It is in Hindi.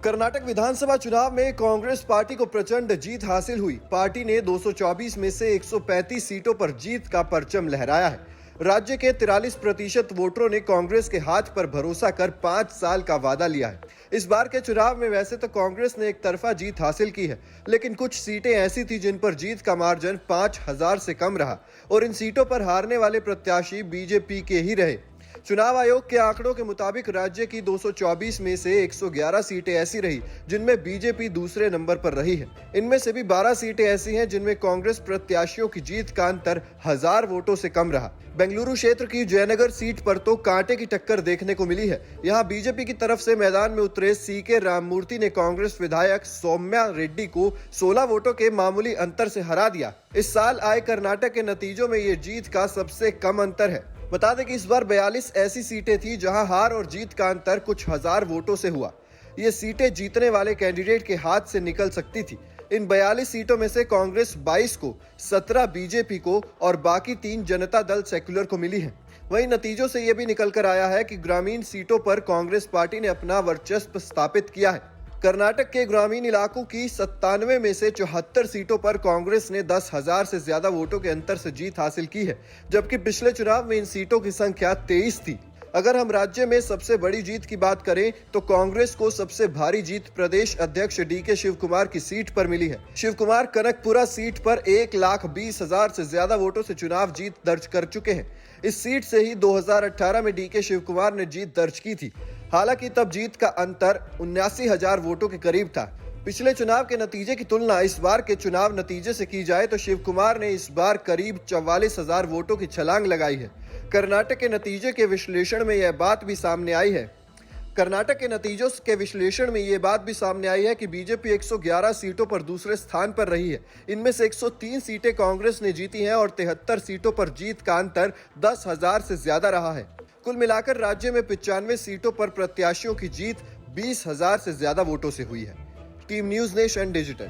कर्नाटक विधानसभा चुनाव में कांग्रेस पार्टी को प्रचंड जीत हासिल हुई। पार्टी ने 224 में से 135 सीटों पर जीत का परचम लहराया है। राज्य के 43% वोटरों ने कांग्रेस के हाथ पर भरोसा कर 5 साल का वादा लिया है। इस बार के चुनाव में वैसे तो कांग्रेस ने एक तरफा जीत हासिल की है, लेकिन कुछ सीटें ऐसी थी जिन पर जीत का मार्जिन 5000 से कम रहा और इन सीटों पर हारने वाले प्रत्याशी बीजेपी के ही रहे। चुनाव आयोग के आंकड़ों के मुताबिक राज्य की 224 में से 111 सीटें ऐसी रही जिनमें बीजेपी दूसरे नंबर पर रही है। इनमें से भी 12 सीटें ऐसी हैं जिनमें कांग्रेस प्रत्याशियों की जीत का अंतर 1000 वोटों से कम रहा। बेंगलुरु क्षेत्र की जयनगर सीट पर तो कांटे की टक्कर देखने को मिली है। यहां बीजेपी की तरफ से मैदान में उतरे सीके राममूर्ति ने कांग्रेस विधायक सौम्या रेड्डी को 16 वोटों के मामूली अंतर से हरा दिया। इस साल आए कर्नाटक के नतीजों में ये जीत का सबसे कम अंतर है। बता दें कि इस बार 42 ऐसी सीटें थी जहां हार और जीत का अंतर कुछ हजार वोटों से हुआ। ये सीटें जीतने वाले कैंडिडेट के हाथ से निकल सकती थी। इन 42 सीटों में से कांग्रेस 22 को, 17 बीजेपी को और बाकी 3 जनता दल सेक्युलर को मिली है। वहीं नतीजों से यह भी निकल कर आया है कि ग्रामीण सीटों पर कांग्रेस पार्टी ने अपना वर्चस्व स्थापित किया है। कर्नाटक के ग्रामीण इलाकों की 97 में से 74 सीटों पर कांग्रेस ने 10,000 से ज्यादा वोटों के अंतर से जीत हासिल की है, जबकि पिछले चुनाव में इन सीटों की संख्या 23 थी। अगर हम राज्य में सबसे बड़ी जीत की बात करें तो कांग्रेस को सबसे भारी जीत प्रदेश अध्यक्ष डीके शिव कुमार की सीट पर मिली है। शिव कुमार कनकपुरा सीट पर 1,20,000 से ज्यादा वोटों से चुनाव जीत दर्ज कर चुके हैं। इस सीट से ही 2018 में डीके शिव कुमार ने जीत दर्ज की थी। हालांकि तब जीत का अंतर 79,000 वोटों के करीब था। पिछले चुनाव के नतीजे की तुलना इस बार के चुनाव नतीजे से की जाए तो शिव कुमार ने इस बार करीब 44,000 वोटों की छलांग लगाई है। कर्नाटक के नतीजे के विश्लेषण में यह बात भी सामने आई है कि बीजेपी 111 सीटों पर दूसरे स्थान पर रही है। इनमें से 103 सीटें कांग्रेस ने जीती हैं और 73 सीटों पर जीत का अंतर 10,000 से ज्यादा रहा है। कुल मिलाकर राज्य में 95 सीटों पर प्रत्याशियों की जीत 20,000 से ज्यादा वोटों से हुई है। Team news nation digital.